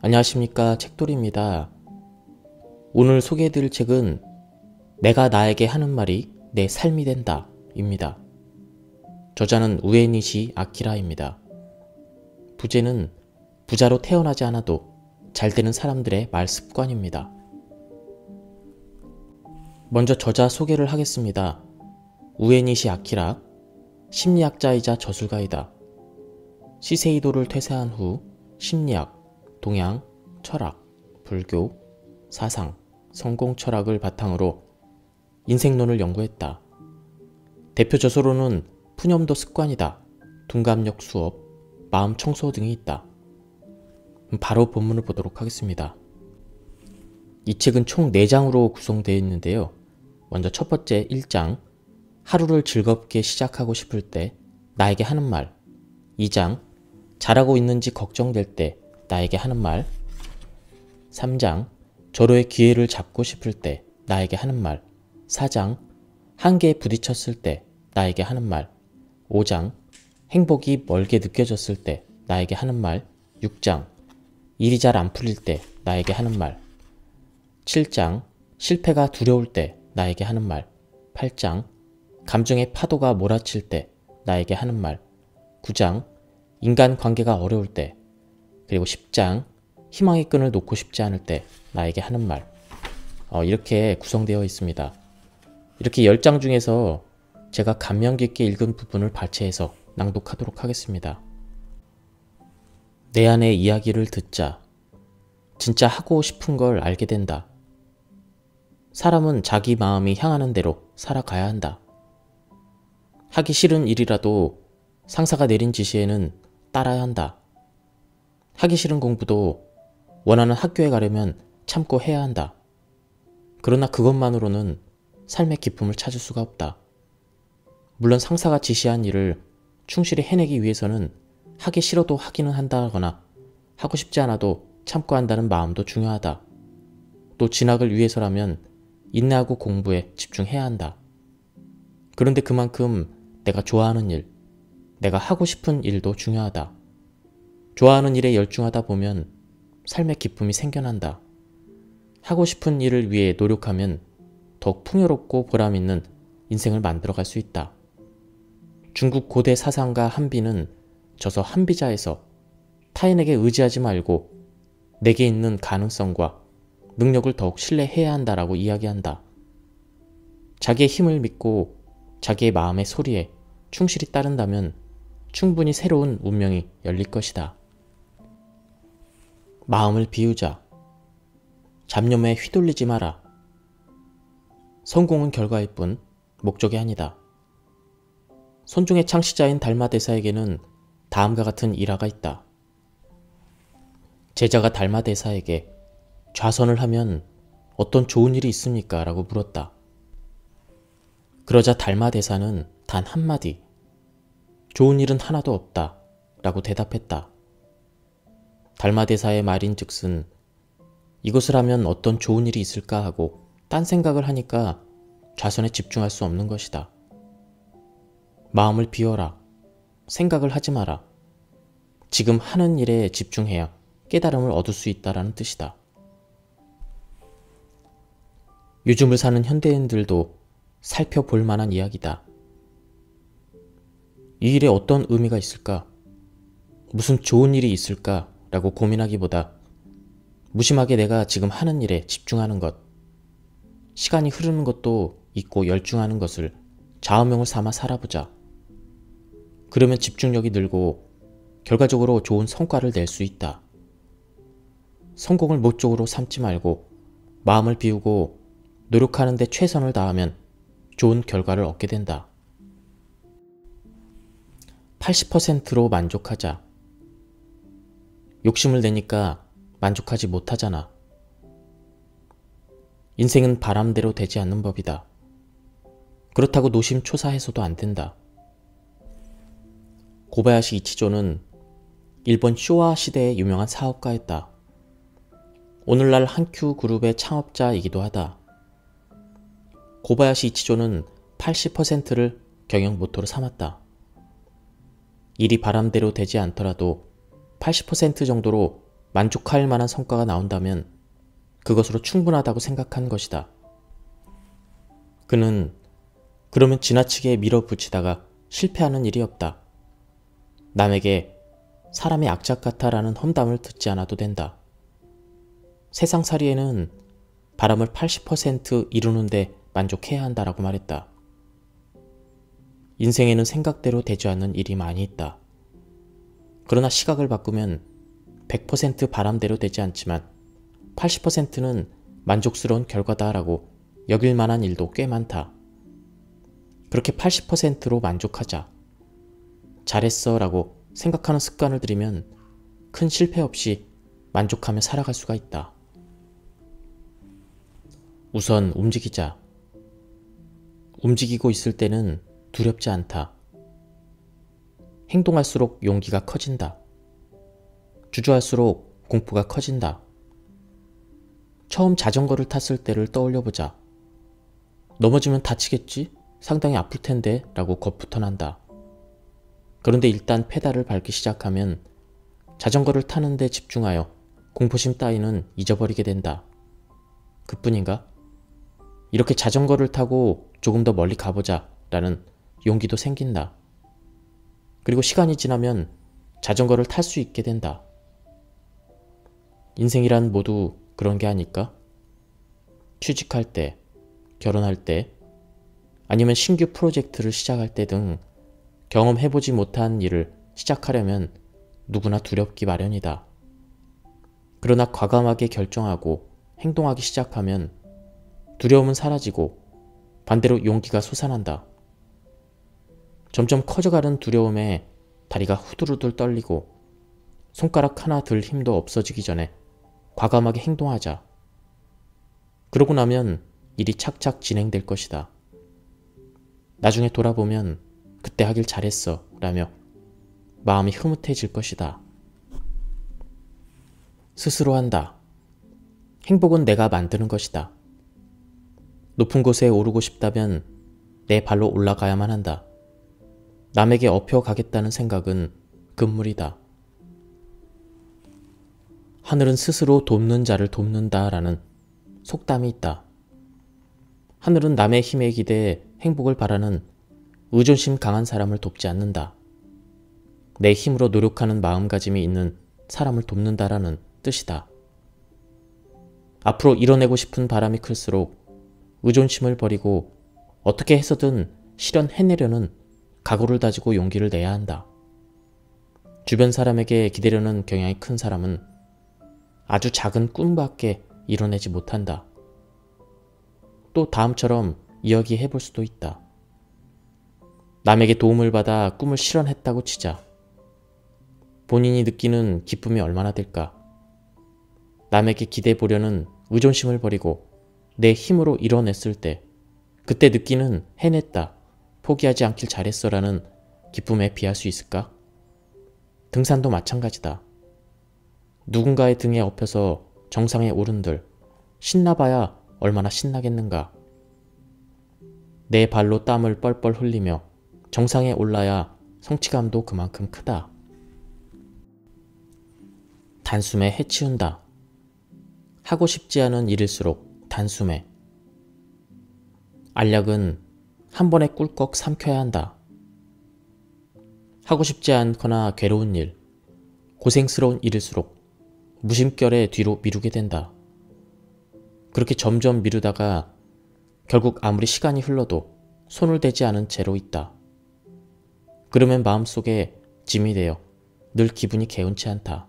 안녕하십니까, 책돌이입니다. 오늘 소개해드릴 책은 내가 나에게 하는 말이 내 삶이 된다 입니다. 저자는 우에니시 아키라입니다. 부제는 부자로 태어나지 않아도 잘 되는 사람들의 말 습관입니다. 먼저 저자 소개를 하겠습니다. 우에니시 아키라, 심리학자이자 저술가이다. 시세이도를 퇴사한 후 심리학, 동양, 철학, 불교, 사상, 성공 철학을 바탕으로 인생론을 연구했다. 대표 저서로는 푸념도 습관이다, 둔감력 수업, 마음 청소 등이 있다. 바로 본문을 보도록 하겠습니다. 이 책은 총 4장으로 구성되어 있는데요. 먼저 첫 번째 1장, 하루를 즐겁게 시작하고 싶을 때 나에게 하는 말. 2장, 잘하고 있는지 걱정될 때 나에게 하는 말. 3장, 절호의 기회를 잡고 싶을 때 나에게 하는 말. 4장, 한계에 부딪혔을 때 나에게 하는 말. 5장, 행복이 멀게 느껴졌을 때 나에게 하는 말. 6장, 일이 잘 안 풀릴 때 나에게 하는 말. 7장, 실패가 두려울 때 나에게 하는 말. 8장, 감정의 파도가 몰아칠 때 나에게 하는 말. 9장, 인간관계가 어려울 때. 그리고 10장, 희망의 끈을 놓고 싶지 않을 때 나에게 하는 말. 이렇게 구성되어 있습니다. 이렇게 10장 중에서 제가 감명 깊게 읽은 부분을 발췌해서 낭독하도록 하겠습니다. 내 안의 이야기를 듣자. 진짜 하고 싶은 걸 알게 된다. 사람은 자기 마음이 향하는 대로 살아가야 한다. 하기 싫은 일이라도 상사가 내린 지시에는 따라야 한다. 하기 싫은 공부도 원하는 학교에 가려면 참고 해야 한다. 그러나 그것만으로는 삶의 기쁨을 찾을 수가 없다. 물론 상사가 지시한 일을 충실히 해내기 위해서는 하기 싫어도 하기는 한다거나 하고 싶지 않아도 참고 한다는 마음도 중요하다. 또 진학을 위해서라면 인내하고 공부에 집중해야 한다. 그런데 그만큼 내가 좋아하는 일, 내가 하고 싶은 일도 중요하다. 좋아하는 일에 열중하다 보면 삶의 기쁨이 생겨난다. 하고 싶은 일을 위해 노력하면 더욱 풍요롭고 보람있는 인생을 만들어갈 수 있다. 중국 고대 사상가 한비는 저서 한비자에서 타인에게 의지하지 말고 내게 있는 가능성과 능력을 더욱 신뢰해야 한다라고 이야기한다. 자기의 힘을 믿고 자기의 마음의 소리에 충실히 따른다면 충분히 새로운 운명이 열릴 것이다. 마음을 비우자. 잡념에 휘둘리지 마라. 성공은 결과일 뿐 목적이 아니다. 손중의 창시자인 달마대사에게는 다음과 같은 일화가 있다. 제자가 달마대사에게 좌선을 하면 어떤 좋은 일이 있습니까? 라고 물었다. 그러자 달마대사는 단 한마디, 좋은 일은 하나도 없다 라고 대답했다. 달마대사의 말인즉슨 이것을 하면 어떤 좋은 일이 있을까 하고 딴 생각을 하니까 좌선에 집중할 수 없는 것이다. 마음을 비워라. 생각을 하지 마라. 지금 하는 일에 집중해야 깨달음을 얻을 수 있다라는 뜻이다. 요즘을 사는 현대인들도 살펴볼 만한 이야기다. 이 일에 어떤 의미가 있을까? 무슨 좋은 일이 있을까? 라고 고민하기보다 무심하게 내가 지금 하는 일에 집중하는 것, 시간이 흐르는 것도 잊고 열중하는 것을 좌우명을 삼아 살아보자. 그러면 집중력이 늘고 결과적으로 좋은 성과를 낼 수 있다. 성공을 목적으로 삼지 말고 마음을 비우고 노력하는 데 최선을 다하면 좋은 결과를 얻게 된다. 80%로 만족하자. 욕심을 내니까 만족하지 못하잖아. 인생은 바람대로 되지 않는 법이다. 그렇다고 노심초사해서도 안 된다. 고바야시 이치조는 일본 쇼와 시대의 유명한 사업가였다. 오늘날 한큐 그룹의 창업자이기도 하다. 고바야시 이치조는 80%를 경영 모토로 삼았다. 일이 바람대로 되지 않더라도 80% 정도로 만족할 만한 성과가 나온다면 그것으로 충분하다고 생각한 것이다. 그는 그러면 지나치게 밀어붙이다가 실패하는 일이 없다. 남에게 사람이 악착 같아라는 험담을 듣지 않아도 된다. 세상살이에는 바람을 80% 이루는데 만족해야 한다라고 말했다. 인생에는 생각대로 되지 않는 일이 많이 있다. 그러나 시각을 바꾸면 100% 바람대로 되지 않지만 80%는 만족스러운 결과다라고 여길 만한 일도 꽤 많다. 그렇게 80%로 만족하자. 잘했어 라고 생각하는 습관을 들이면 큰 실패 없이 만족하며 살아갈 수가 있다. 우선 움직이자. 움직이고 있을 때는 두렵지 않다. 행동할수록 용기가 커진다. 주저할수록 공포가 커진다. 처음 자전거를 탔을 때를 떠올려보자. 넘어지면 다치겠지? 상당히 아플 텐데 라고 겁부터 난다. 그런데 일단 페달을 밟기 시작하면 자전거를 타는 데 집중하여 공포심 따위는 잊어버리게 된다. 그뿐인가? 이렇게 자전거를 타고 조금 더 멀리 가보자 라는 용기도 생긴다. 그리고 시간이 지나면 자전거를 탈 수 있게 된다. 인생이란 모두 그런 게 아닐까? 취직할 때, 결혼할 때, 아니면 신규 프로젝트를 시작할 때 등 경험해보지 못한 일을 시작하려면 누구나 두렵기 마련이다. 그러나 과감하게 결정하고 행동하기 시작하면 두려움은 사라지고 반대로 용기가 솟아난다. 점점 커져가는 두려움에 다리가 후들후들 떨리고 손가락 하나 들 힘도 없어지기 전에 과감하게 행동하자. 그러고 나면 일이 착착 진행될 것이다. 나중에 돌아보면 그때 하길 잘했어 라며 마음이 흐뭇해질 것이다. 스스로 한다. 행복은 내가 만드는 것이다. 높은 곳에 오르고 싶다면 내 발로 올라가야만 한다. 남에게 업혀가겠다는 생각은 금물이다. 하늘은 스스로 돕는 자를 돕는다라는 속담이 있다. 하늘은 남의 힘에 기대해 행복을 바라는 의존심 강한 사람을 돕지 않는다. 내 힘으로 노력하는 마음가짐이 있는 사람을 돕는다라는 뜻이다. 앞으로 이뤄내고 싶은 바람이 클수록 의존심을 버리고 어떻게 해서든 실현해내려는 각오를 다지고 용기를 내야 한다. 주변 사람에게 기대려는 경향이 큰 사람은 아주 작은 꿈밖에 이뤄내지 못한다. 또 다음처럼 이야기해볼 수도 있다. 남에게 도움을 받아 꿈을 실현했다고 치자. 본인이 느끼는 기쁨이 얼마나 될까? 남에게 기대보려는 의존심을 버리고 내 힘으로 이뤄냈을 때 그때 느끼는 해냈다, 포기하지 않길 잘했어라는 기쁨에 비할 수 있을까? 등산도 마찬가지다. 누군가의 등에 업혀서 정상에 오른들 신나봐야 얼마나 신나겠는가. 내 발로 땀을 뻘뻘 흘리며 정상에 올라야 성취감도 그만큼 크다. 단숨에 해치운다. 하고 싶지 않은 일일수록 단숨에. 알약은 한 번에 꿀꺽 삼켜야 한다. 하고 싶지 않거나 괴로운 일, 고생스러운 일일수록 무심결에 뒤로 미루게 된다. 그렇게 점점 미루다가 결국 아무리 시간이 흘러도 손을 대지 않은 채로 있다. 그러면 마음속에 짐이 되어 늘 기분이 개운치 않다.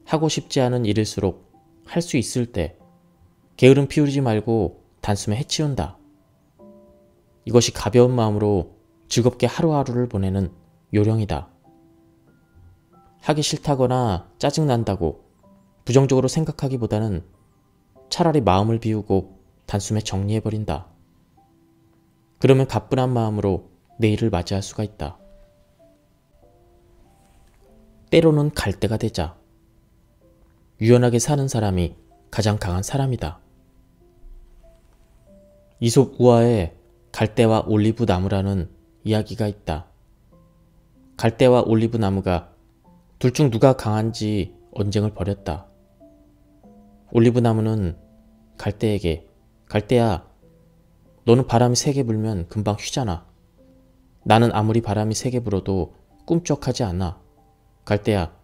하고 싶지 않은 일일수록 할 수 있을 때 게으름 피우지 말고 단숨에 해치운다. 이것이 가벼운 마음으로 즐겁게 하루하루를 보내는 요령이다. 하기 싫다거나 짜증난다고 부정적으로 생각하기보다는 차라리 마음을 비우고 단숨에 정리해버린다. 그러면 가뿐한 마음으로 내일을 맞이할 수가 있다. 때로는 갈대가 되자. 유연하게 사는 사람이 가장 강한 사람이다. 이솝 우화에 갈대와 올리브 나무라는 이야기가 있다. 갈대와 올리브 나무가 둘 중 누가 강한지 언쟁을 벌였다. 올리브 나무는 갈대에게 갈대야, 너는 바람이 세게 불면 금방 휘잖아. 나는 아무리 바람이 세게 불어도 꿈쩍하지 않아. 갈대야,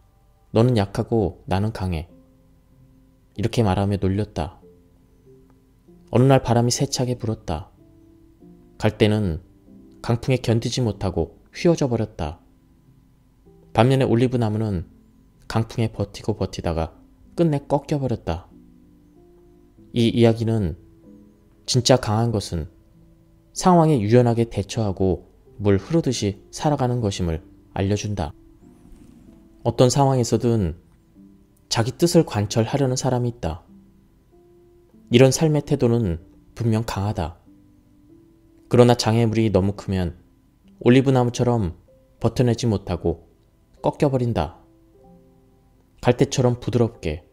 너는 약하고 나는 강해. 이렇게 말하며 놀렸다. 어느 날 바람이 세차게 불었다. 갈대는 강풍에 견디지 못하고 휘어져 버렸다. 반면에 올리브 나무는 강풍에 버티고 버티다가 끝내 꺾여버렸다. 이 이야기는 진짜 강한 것은 상황에 유연하게 대처하고 물 흐르듯이 살아가는 것임을 알려준다. 어떤 상황에서든 자기 뜻을 관철하려는 사람이 있다. 이런 삶의 태도는 분명 강하다. 그러나 장애물이 너무 크면 올리브나무처럼 버텨내지 못하고 꺾여버린다. 갈대처럼 부드럽게,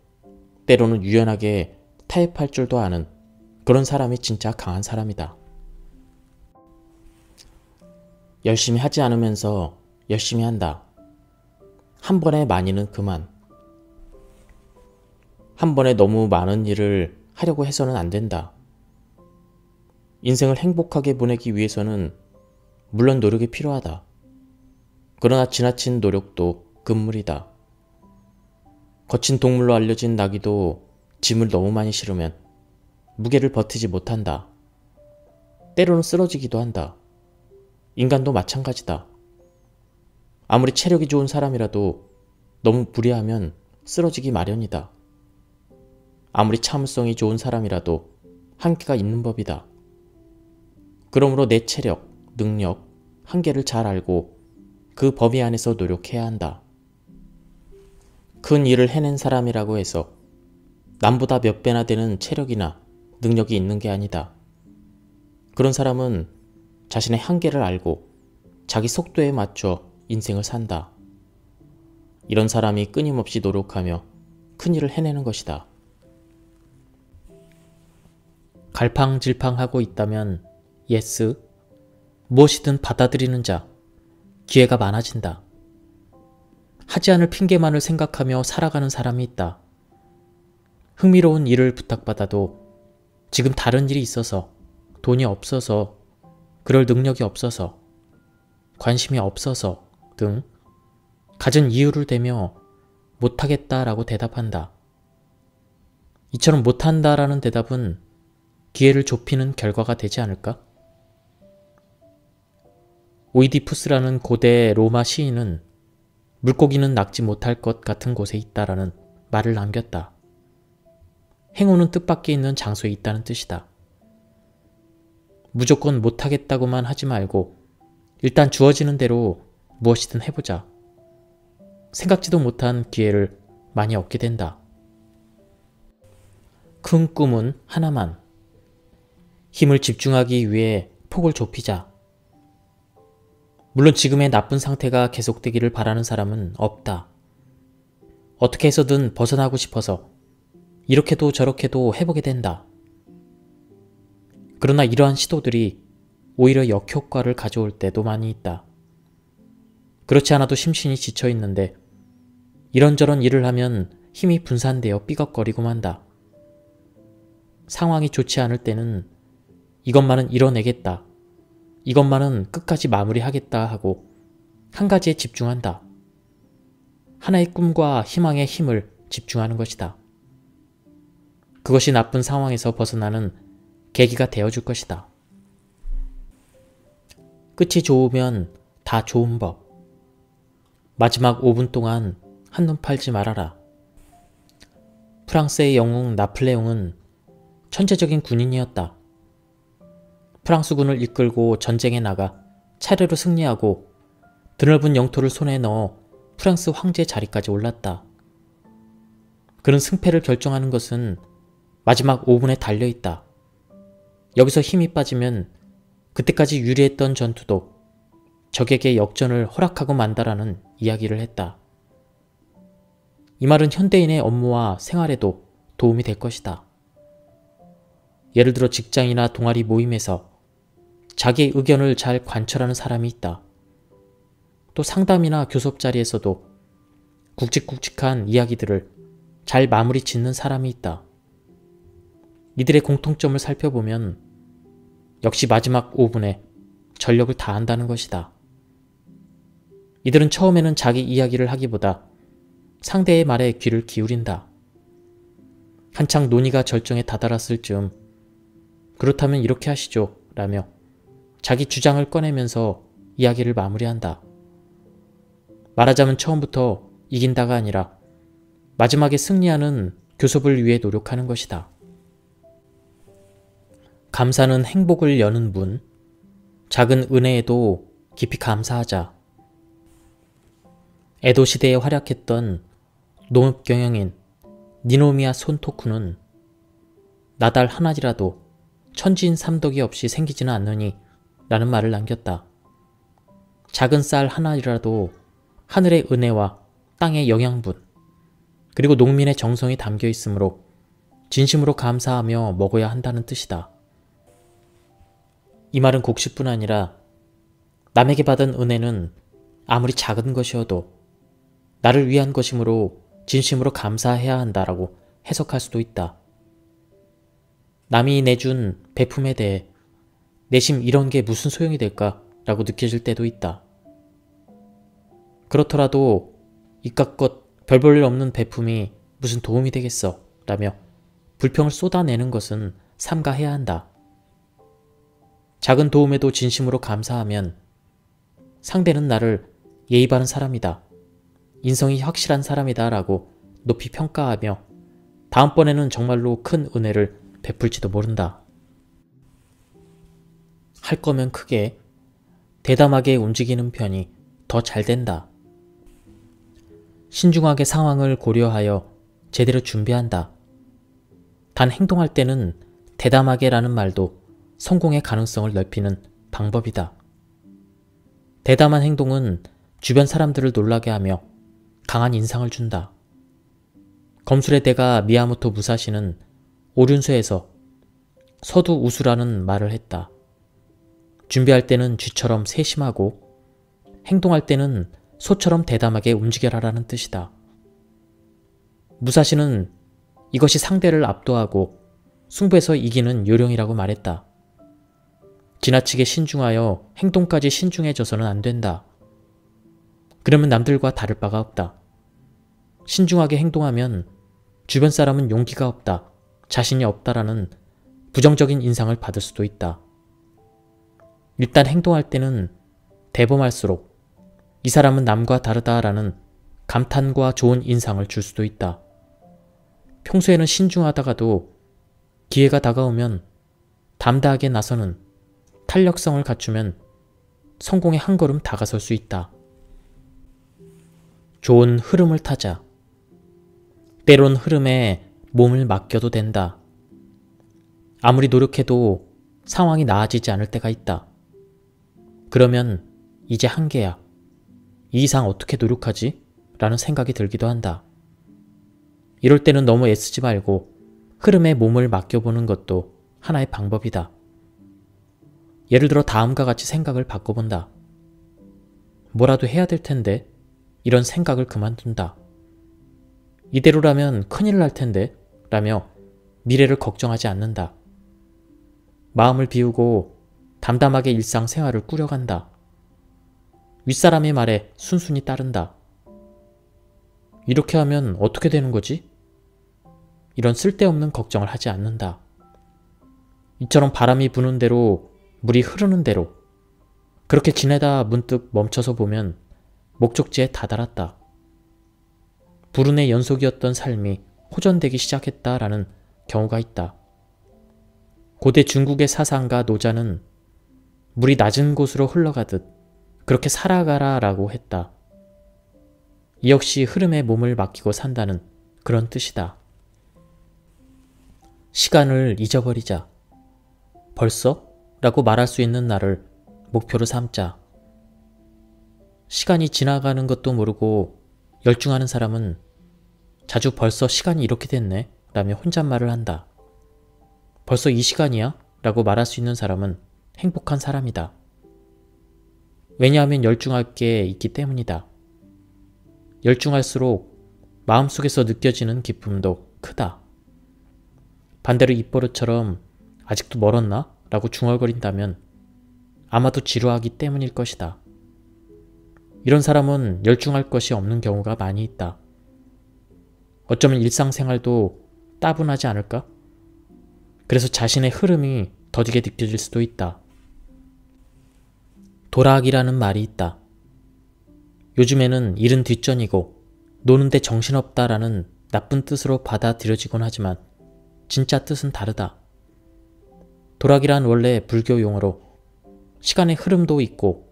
때로는 유연하게 타협할 줄도 아는 그런 사람이 진짜 강한 사람이다. 열심히 하지 않으면서 열심히 한다. 한 번에 많이는 그만. 한 번에 너무 많은 일을 하려고 해서는 안 된다. 인생을 행복하게 보내기 위해서는 물론 노력이 필요하다. 그러나 지나친 노력도 금물이다. 거친 동물로 알려진 나귀도 짐을 너무 많이 실으면 무게를 버티지 못한다. 때로는 쓰러지기도 한다. 인간도 마찬가지다. 아무리 체력이 좋은 사람이라도 너무 무리하면 쓰러지기 마련이다. 아무리 참을성이 좋은 사람이라도 한계가 있는 법이다. 그러므로 내 체력, 능력, 한계를 잘 알고 그 범위 안에서 노력해야 한다. 큰 일을 해낸 사람이라고 해서 남보다 몇 배나 되는 체력이나 능력이 있는 게 아니다. 그런 사람은 자신의 한계를 알고 자기 속도에 맞춰 인생을 산다. 이런 사람이 끊임없이 노력하며 큰 일을 해내는 것이다. 갈팡질팡하고 있다면 예스, 무엇이든 받아들이는 자, 기회가 많아진다. 하지 않을 핑계만을 생각하며 살아가는 사람이 있다. 흥미로운 일을 부탁받아도 지금 다른 일이 있어서, 돈이 없어서, 그럴 능력이 없어서, 관심이 없어서 등 갖은 이유를 대며 못하겠다라고 대답한다. 이처럼 못한다라는 대답은 기회를 좁히는 결과가 되지 않을까? 오이디푸스라는 고대 로마 시인은 물고기는 낚지 못할 것 같은 곳에 있다라는 말을 남겼다. 행운은 뜻밖에 있는 장소에 있다는 뜻이다. 무조건 못하겠다고만 하지 말고 일단 주어지는 대로 무엇이든 해보자. 생각지도 못한 기회를 많이 얻게 된다. 큰 꿈은 하나만. 힘을 집중하기 위해 폭을 좁히자. 물론 지금의 나쁜 상태가 계속되기를 바라는 사람은 없다. 어떻게 해서든 벗어나고 싶어서 이렇게도 저렇게도 해보게 된다. 그러나 이러한 시도들이 오히려 역효과를 가져올 때도 많이 있다. 그렇지 않아도 심신이 지쳐있는데 이런저런 일을 하면 힘이 분산되어 삐걱거리고 만다. 상황이 좋지 않을 때는 이것만은 이뤄내겠다. 이것만은 끝까지 마무리하겠다 하고 한 가지에 집중한다. 하나의 꿈과 희망의 힘을 집중하는 것이다. 그것이 나쁜 상황에서 벗어나는 계기가 되어줄 것이다. 끝이 좋으면 다 좋은 법. 마지막 5분 동안 한눈 팔지 말아라. 프랑스의 영웅 나폴레옹은 천재적인 군인이었다. 프랑스군을 이끌고 전쟁에 나가 차례로 승리하고 드넓은 영토를 손에 넣어 프랑스 황제 자리까지 올랐다. 그는 승패를 결정하는 것은 마지막 5분에 달려있다. 여기서 힘이 빠지면 그때까지 유리했던 전투도 적에게 역전을 허락하고 만다라는 이야기를 했다. 이 말은 현대인의 업무와 생활에도 도움이 될 것이다. 예를 들어 직장이나 동아리 모임에서 자기의 의견을 잘 관철하는 사람이 있다. 또 상담이나 교섭 자리에서도 굵직굵직한 이야기들을 잘 마무리 짓는 사람이 있다. 이들의 공통점을 살펴보면 역시 마지막 5분에 전력을 다한다는 것이다. 이들은 처음에는 자기 이야기를 하기보다 상대의 말에 귀를 기울인다. 한창 논의가 절정에 다다랐을 즈음 그렇다면 이렇게 하시죠 라며 자기 주장을 꺼내면서 이야기를 마무리한다. 말하자면 처음부터 이긴다가 아니라 마지막에 승리하는 교섭을 위해 노력하는 것이다. 감사는 행복을 여는 문, 작은 은혜에도 깊이 감사하자. 에도 시대에 활약했던 농업경영인 니노미야 손토쿠는 나달 하나이라도 천지인 삼덕이 없이 생기지는 않느니 라는 말을 남겼다. 작은 쌀 하나이라도 하늘의 은혜와 땅의 영양분, 그리고 농민의 정성이 담겨 있으므로 진심으로 감사하며 먹어야 한다는 뜻이다. 이 말은 곡식뿐 아니라 남에게 받은 은혜는 아무리 작은 것이어도 나를 위한 것이므로 진심으로 감사해야 한다라고 해석할 수도 있다. 남이 내준 베품에 대해 내심 이런 게 무슨 소용이 될까 라고 느껴질 때도 있다. 그렇더라도 이깟것 별 볼 일 없는 베품이 무슨 도움이 되겠어 라며 불평을 쏟아내는 것은 삼가해야 한다. 작은 도움에도 진심으로 감사하면 상대는 나를 예의 바른 사람이다, 인성이 확실한 사람이다 라고 높이 평가하며 다음번에는 정말로 큰 은혜를 베풀지도 모른다. 할 거면 크게, 대담하게 움직이는 편이 더 잘 된다. 신중하게 상황을 고려하여 제대로 준비한다. 단 행동할 때는 대담하게 라는 말도 성공의 가능성을 넓히는 방법이다. 대담한 행동은 주변 사람들을 놀라게 하며 강한 인상을 준다. 검술의 대가 미야모토 무사시는 오륜서에서 서두우수라는 말을 했다. 준비할 때는 쥐처럼 세심하고 행동할 때는 소처럼 대담하게 움직여라라는 뜻이다. 무사시는 이것이 상대를 압도하고 승부에서 이기는 요령이라고 말했다. 지나치게 신중하여 행동까지 신중해져서는 안 된다. 그러면 남들과 다를 바가 없다. 신중하게 행동하면 주변 사람은 용기가 없다, 자신이 없다라는 부정적인 인상을 받을 수도 있다. 일단 행동할 때는 대범할수록 이 사람은 남과 다르다라는 감탄과 좋은 인상을 줄 수도 있다. 평소에는 신중하다가도 기회가 다가오면 담대하게 나서는 탄력성을 갖추면 성공에 한 걸음 다가설 수 있다. 좋은 흐름을 타자. 때론 흐름에 몸을 맡겨도 된다. 아무리 노력해도 상황이 나아지지 않을 때가 있다. 그러면 이제 한계야. 이 이상 어떻게 노력하지? 라는 생각이 들기도 한다. 이럴 때는 너무 애쓰지 말고 흐름에 몸을 맡겨보는 것도 하나의 방법이다. 예를 들어 다음과 같이 생각을 바꿔본다. 뭐라도 해야 될 텐데 이런 생각을 그만둔다. 이대로라면 큰일 날 텐데 라며 미래를 걱정하지 않는다. 마음을 비우고 담담하게 일상생활을 꾸려간다. 윗사람의 말에 순순히 따른다. 이렇게 하면 어떻게 되는 거지? 이런 쓸데없는 걱정을 하지 않는다. 이처럼 바람이 부는 대로 물이 흐르는 대로 그렇게 지내다 문득 멈춰서 보면 목적지에 다다랐다. 불운의 연속이었던 삶이 호전되기 시작했다라는 경우가 있다. 고대 중국의 사상가 노자는 물이 낮은 곳으로 흘러가듯 그렇게 살아가라 라고 했다. 이 역시 흐름에 몸을 맡기고 산다는 그런 뜻이다. 시간을 잊어버리자. 벌써? 라고 말할 수 있는 날을 목표로 삼자. 시간이 지나가는 것도 모르고 열중하는 사람은 자주 벌써 시간이 이렇게 됐네 라며 혼잣말을 한다. 벌써 이 시간이야? 라고 말할 수 있는 사람은 행복한 사람이다. 왜냐하면 열중할 게 있기 때문이다. 열중할수록 마음속에서 느껴지는 기쁨도 크다. 반대로 입버릇처럼 아직도 멀었나? 라고 중얼거린다면 아마도 지루하기 때문일 것이다. 이런 사람은 열중할 것이 없는 경우가 많이 있다. 어쩌면 일상생활도 따분하지 않을까? 그래서 자신의 흐름이 더디게 느껴질 수도 있다. 도락이라는 말이 있다. 요즘에는 일은 뒷전이고 노는데 정신없다라는 나쁜 뜻으로 받아들여지곤 하지만 진짜 뜻은 다르다. 도락이란 원래 불교 용어로 시간의 흐름도 있고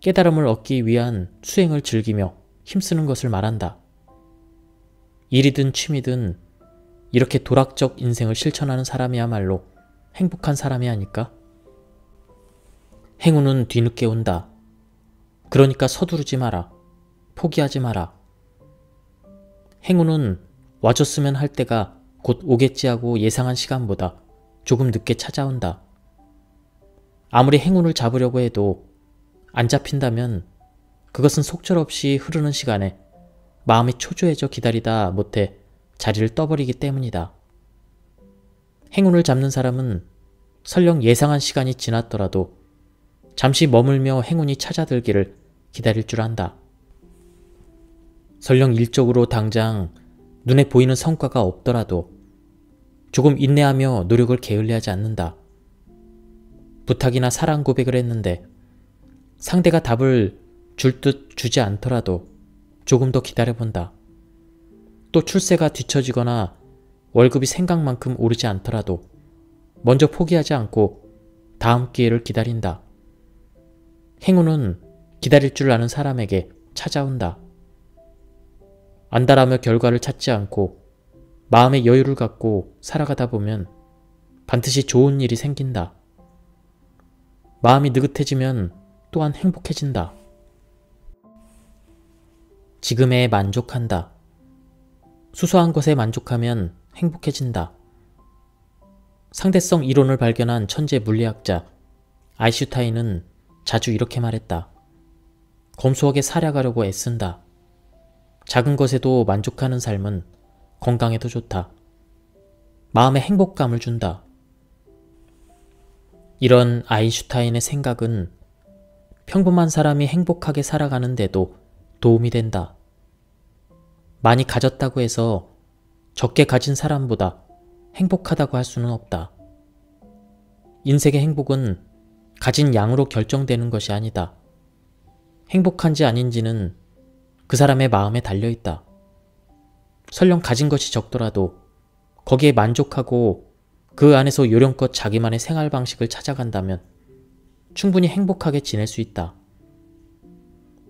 깨달음을 얻기 위한 수행을 즐기며 힘쓰는 것을 말한다. 일이든 취미든 이렇게 도락적 인생을 실천하는 사람이야말로 행복한 사람이 아닐까? 행운은 뒤늦게 온다. 그러니까 서두르지 마라. 포기하지 마라. 행운은 와줬으면 할 때가 곧 오겠지 하고 예상한 시간보다 조금 늦게 찾아온다. 아무리 행운을 잡으려고 해도 안 잡힌다면 그것은 속절없이 흐르는 시간에 마음이 초조해져 기다리다 못해 자리를 떠버리기 때문이다. 행운을 잡는 사람은 설령 예상한 시간이 지났더라도 잠시 머물며 행운이 찾아들기를 기다릴 줄 안다. 설령 일적으로 당장 눈에 보이는 성과가 없더라도 조금 인내하며 노력을 게을리하지 않는다. 부탁이나 사랑 고백을 했는데 상대가 답을 줄 듯 주지 않더라도 조금 더 기다려본다. 또 출세가 뒤처지거나 월급이 생각만큼 오르지 않더라도 먼저 포기하지 않고 다음 기회를 기다린다. 행운은 기다릴 줄 아는 사람에게 찾아온다. 안달하며 결과를 찾지 않고 마음의 여유를 갖고 살아가다 보면 반드시 좋은 일이 생긴다. 마음이 느긋해지면 또한 행복해진다. 지금에 만족한다. 수소한 것에 만족하면 행복해진다. 상대성 이론을 발견한 천재 물리학자 아인슈타인은 자주 이렇게 말했다. 검소하게 살아가려고 애쓴다. 작은 것에도 만족하는 삶은 건강에도 좋다. 마음에 행복감을 준다. 이런 아인슈타인의 생각은 평범한 사람이 행복하게 살아가는데도 도움이 된다. 많이 가졌다고 해서 적게 가진 사람보다 행복하다고 할 수는 없다. 인생의 행복은 가진 양으로 결정되는 것이 아니다. 행복한지 아닌지는 그 사람의 마음에 달려있다. 설령 가진 것이 적더라도 거기에 만족하고 그 안에서 요령껏 자기만의 생활 방식을 찾아간다면 충분히 행복하게 지낼 수 있다.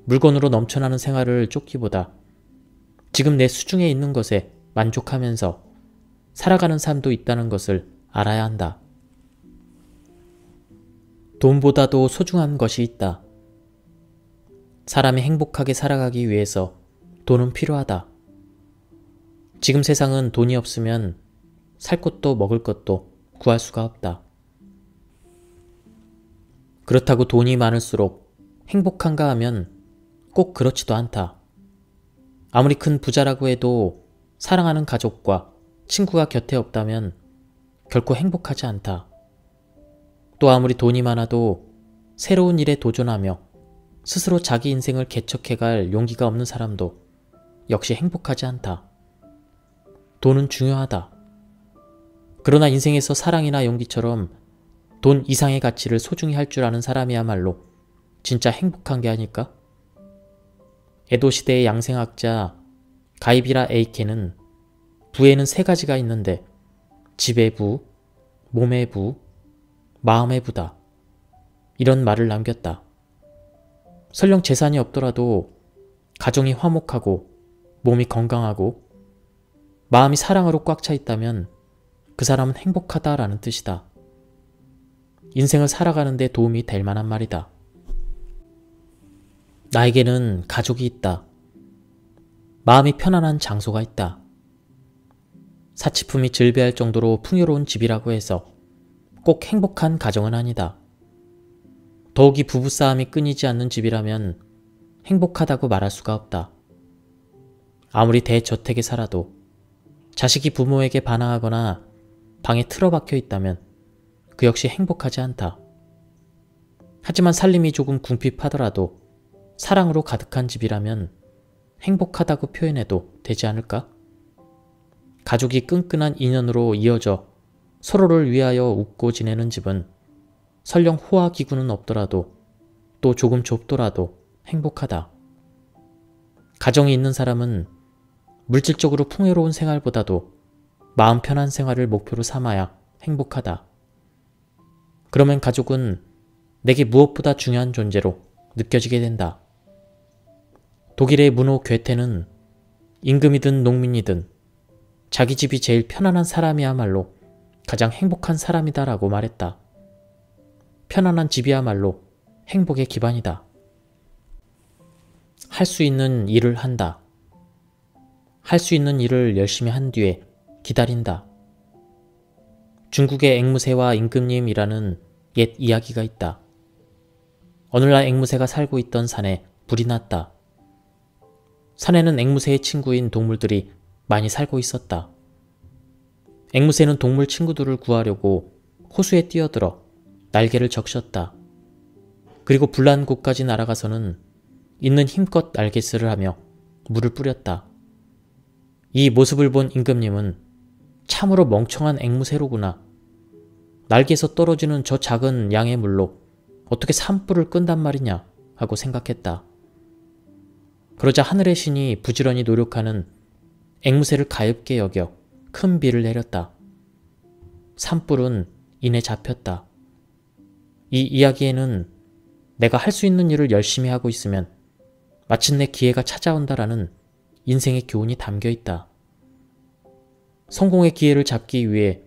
물건으로 넘쳐나는 생활을 쫓기보다 지금 내 수중에 있는 것에 만족하면서 살아가는 삶도 있다는 것을 알아야 한다. 돈보다도 소중한 것이 있다. 사람이 행복하게 살아가기 위해서 돈은 필요하다. 지금 세상은 돈이 없으면 살 것도 먹을 것도 구할 수가 없다. 그렇다고 돈이 많을수록 행복한가 하면 꼭 그렇지도 않다. 아무리 큰 부자라고 해도 사랑하는 가족과 친구가 곁에 없다면 결코 행복하지 않다. 또 아무리 돈이 많아도 새로운 일에 도전하며 스스로 자기 인생을 개척해갈 용기가 없는 사람도 역시 행복하지 않다. 돈은 중요하다. 그러나 인생에서 사랑이나 용기처럼 돈 이상의 가치를 소중히 할 줄 아는 사람이야말로 진짜 행복한 게 아닐까? 에도시대의 양생학자 가이비라 에이케는 부에는 세 가지가 있는데 집의 부, 몸의 부, 마음의 부다. 이런 말을 남겼다. 설령 재산이 없더라도 가정이 화목하고 몸이 건강하고 마음이 사랑으로 꽉 차 있다면 그 사람은 행복하다라는 뜻이다. 인생을 살아가는 데 도움이 될 만한 말이다. 나에게는 가족이 있다. 마음이 편안한 장소가 있다. 사치품이 즐비할 정도로 풍요로운 집이라고 해서 꼭 행복한 가정은 아니다. 더욱이 부부싸움이 끊이지 않는 집이라면 행복하다고 말할 수가 없다. 아무리 대저택에 살아도 자식이 부모에게 반항하거나 방에 틀어박혀 있다면 그 역시 행복하지 않다. 하지만 살림이 조금 궁핍하더라도 사랑으로 가득한 집이라면 행복하다고 표현해도 되지 않을까? 가족이 끈끈한 인연으로 이어져 서로를 위하여 웃고 지내는 집은 설령 호화기구는 없더라도 또 조금 좁더라도 행복하다. 가정이 있는 사람은 물질적으로 풍요로운 생활보다도 마음 편한 생활을 목표로 삼아야 행복하다. 그러면 가족은 내게 무엇보다 중요한 존재로 느껴지게 된다. 독일의 문호 괴테는 임금이든 농민이든 자기 집이 제일 편안한 사람이야말로 가장 행복한 사람이다라고 말했다. 편안한 집이야말로 행복의 기반이다. 할 수 있는 일을 한다. 할 수 있는 일을 열심히 한 뒤에 기다린다. 중국의 앵무새와 임금님이라는 옛 이야기가 있다. 어느 날 앵무새가 살고 있던 산에 불이 났다. 산에는 앵무새의 친구인 동물들이 많이 살고 있었다. 앵무새는 동물 친구들을 구하려고 호수에 뛰어들어 날개를 적셨다. 그리고 불난 곳까지 날아가서는 있는 힘껏 날갯짓을 하며 물을 뿌렸다. 이 모습을 본 임금님은 참으로 멍청한 앵무새로구나. 날개에서 떨어지는 저 작은 양의 물로 어떻게 산불을 끈단 말이냐 하고 생각했다. 그러자 하늘의 신이 부지런히 노력하는 앵무새를 가엾게 여겨 큰 비를 내렸다. 산불은 이내 잡혔다. 이 이야기에는 내가 할 수 있는 일을 열심히 하고 있으면 마침내 기회가 찾아온다라는 인생의 교훈이 담겨 있다. 성공의 기회를 잡기 위해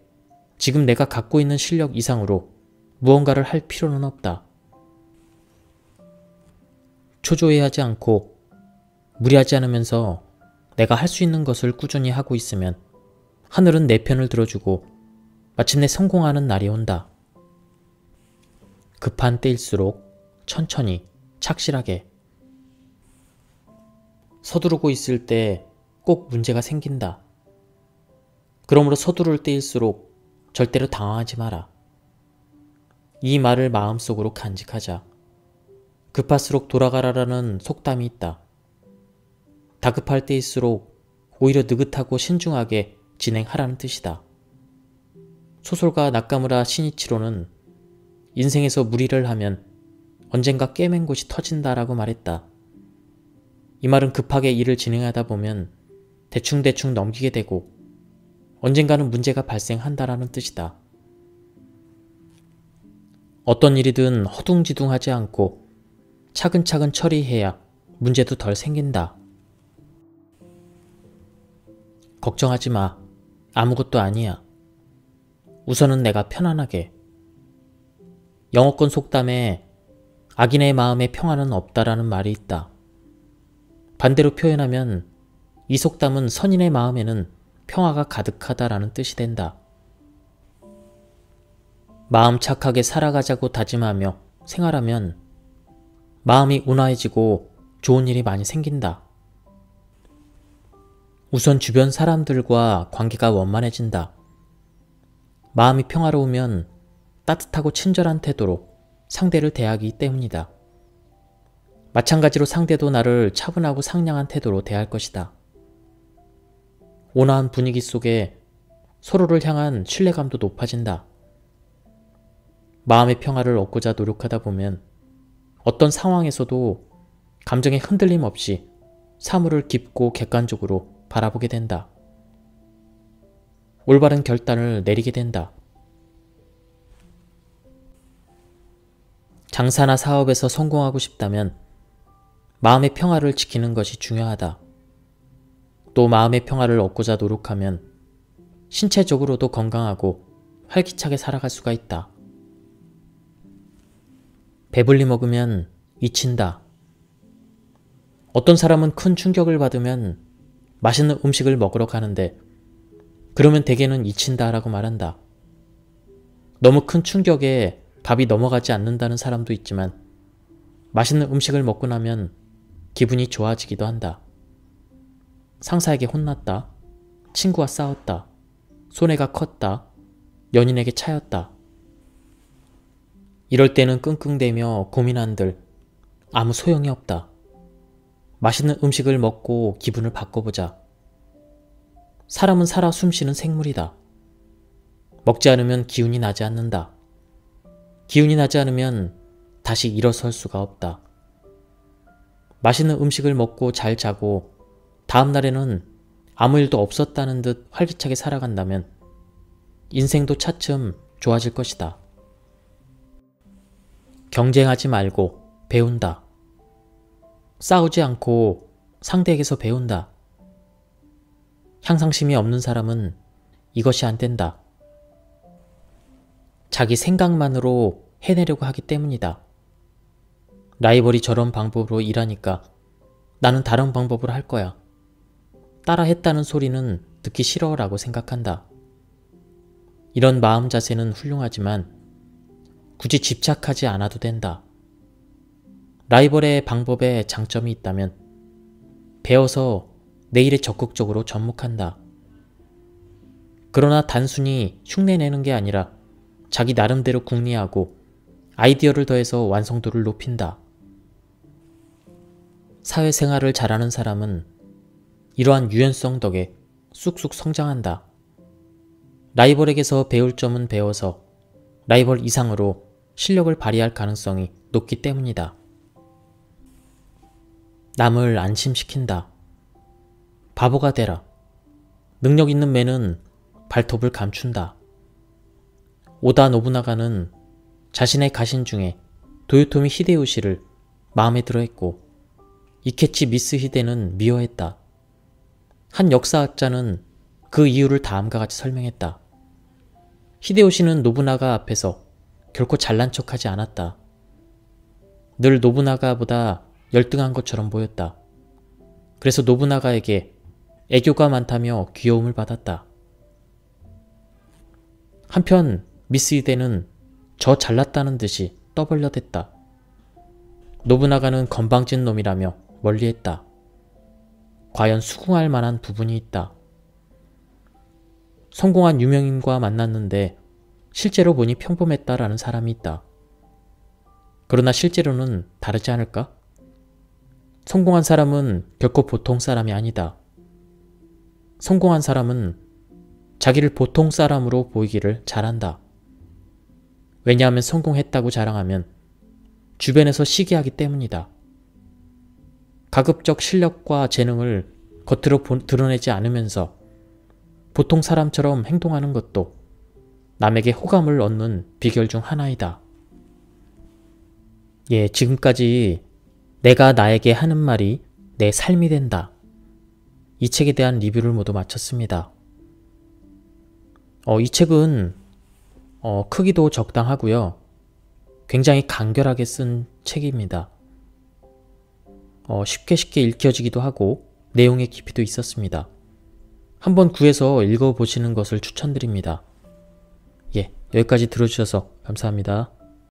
지금 내가 갖고 있는 실력 이상으로 무언가를 할 필요는 없다. 초조해하지 않고 무리하지 않으면서 내가 할 수 있는 것을 꾸준히 하고 있으면 하늘은 내 편을 들어주고 마침내 성공하는 날이 온다. 급한 때일수록 천천히 착실하게. 서두르고 있을 때 꼭 문제가 생긴다. 그러므로 서두를 때일수록 절대로 당황하지 마라. 이 말을 마음속으로 간직하자. 급할수록 돌아가라라는 속담이 있다. 다급할 때일수록 오히려 느긋하고 신중하게 진행하라는 뜻이다. 소설가 나카무라 시니치로는 인생에서 무리를 하면 언젠가 꿰맨 곳이 터진다라고 말했다. 이 말은 급하게 일을 진행하다 보면 대충대충 넘기게 되고 언젠가는 문제가 발생한다라는 뜻이다. 어떤 일이든 허둥지둥하지 않고 차근차근 처리해야 문제도 덜 생긴다. 걱정하지 마. 아무것도 아니야. 우선은 내가 편안하게. 영어권 속담에 악인의 마음에 평안은 없다라는 말이 있다. 반대로 표현하면 이 속담은 선인의 마음에는 평화가 가득하다라는 뜻이 된다. 마음 착하게 살아가자고 다짐하며 생활하면 마음이 온화해지고 좋은 일이 많이 생긴다. 우선 주변 사람들과 관계가 원만해진다. 마음이 평화로우면 따뜻하고 친절한 태도로 상대를 대하기 때문이다. 마찬가지로 상대도 나를 차분하고 상냥한 태도로 대할 것이다. 온화한 분위기 속에 서로를 향한 신뢰감도 높아진다. 마음의 평화를 얻고자 노력하다 보면 어떤 상황에서도 감정의 흔들림 없이 사물을 깊고 객관적으로 바라보게 된다. 올바른 결단을 내리게 된다. 장사나 사업에서 성공하고 싶다면 마음의 평화를 지키는 것이 중요하다. 또 마음의 평화를 얻고자 노력하면 신체적으로도 건강하고 활기차게 살아갈 수가 있다. 배불리 먹으면 잊힌다. 어떤 사람은 큰 충격을 받으면 맛있는 음식을 먹으러 가는데 그러면 대개는 잊힌다라고 말한다. 너무 큰 충격에 밥이 넘어가지 않는다는 사람도 있지만 맛있는 음식을 먹고 나면 기분이 좋아지기도 한다. 상사에게 혼났다. 친구와 싸웠다. 손해가 컸다. 연인에게 차였다. 이럴 때는 끙끙대며 고민한들 아무 소용이 없다. 맛있는 음식을 먹고 기분을 바꿔보자. 사람은 살아 숨쉬는 생물이다. 먹지 않으면 기운이 나지 않는다. 기운이 나지 않으면 다시 일어설 수가 없다. 맛있는 음식을 먹고 잘 자고 다음 날에는 아무 일도 없었다는 듯 활기차게 살아간다면 인생도 차츰 좋아질 것이다. 경쟁하지 말고 배운다. 싸우지 않고 상대에게서 배운다. 향상심이 없는 사람은 이것이 안 된다. 자기 생각만으로 해내려고 하기 때문이다. 라이벌이 저런 방법으로 일하니까 나는 다른 방법으로 할 거야. 따라 했다는 소리는 듣기 싫어라고 생각한다. 이런 마음 자세는 훌륭하지만 굳이 집착하지 않아도 된다. 라이벌의 방법에 장점이 있다면 배워서 내 일에 적극적으로 접목한다. 그러나 단순히 흉내내는 게 아니라 자기 나름대로 궁리하고 아이디어를 더해서 완성도를 높인다. 사회생활을 잘하는 사람은 이러한 유연성 덕에 쑥쑥 성장한다. 라이벌에게서 배울 점은 배워서 라이벌 이상으로 실력을 발휘할 가능성이 높기 때문이다. 남을 안심시킨다. 바보가 되라. 능력 있는 매는 발톱을 감춘다. 오다 노부나가는 자신의 가신 중에 도요토미 히데요시를 마음에 들어했고 이케치 미스 히데는 미워했다. 한 역사학자는 그 이유를 다음과 같이 설명했다. 히데요시는 노부나가 앞에서 결코 잘난 척하지 않았다. 늘 노부나가보다 열등한 것처럼 보였다. 그래서 노부나가에게 애교가 많다며 귀여움을 받았다. 한편 미스 히데는 저 잘났다는 듯이 떠벌려댔다. 노부나가는 건방진 놈이라며 멀리했다. 과연 수긍할 만한 부분이 있다. 성공한 유명인과 만났는데 실제로 보니 평범했다라는 사람이 있다. 그러나 실제로는 다르지 않을까? 성공한 사람은 결코 보통 사람이 아니다. 성공한 사람은 자기를 보통 사람으로 보이기를 잘한다. 왜냐하면 성공했다고 자랑하면 주변에서 시기하기 때문이다. 가급적 실력과 재능을 겉으로 드러내지 않으면서 보통 사람처럼 행동하는 것도 남에게 호감을 얻는 비결 중 하나이다. 예, 지금까지 내가 나에게 하는 말이 내 삶이 된다. 이 책에 대한 리뷰를 모두 마쳤습니다. 이 책은 크기도 적당하고요. 굉장히 간결하게 쓴 책입니다. 쉽게 읽혀지기도 하고 내용의 깊이도 있었습니다. 한번 구해서 읽어보시는 것을 추천드립니다. 예, 여기까지 들어주셔서 감사합니다.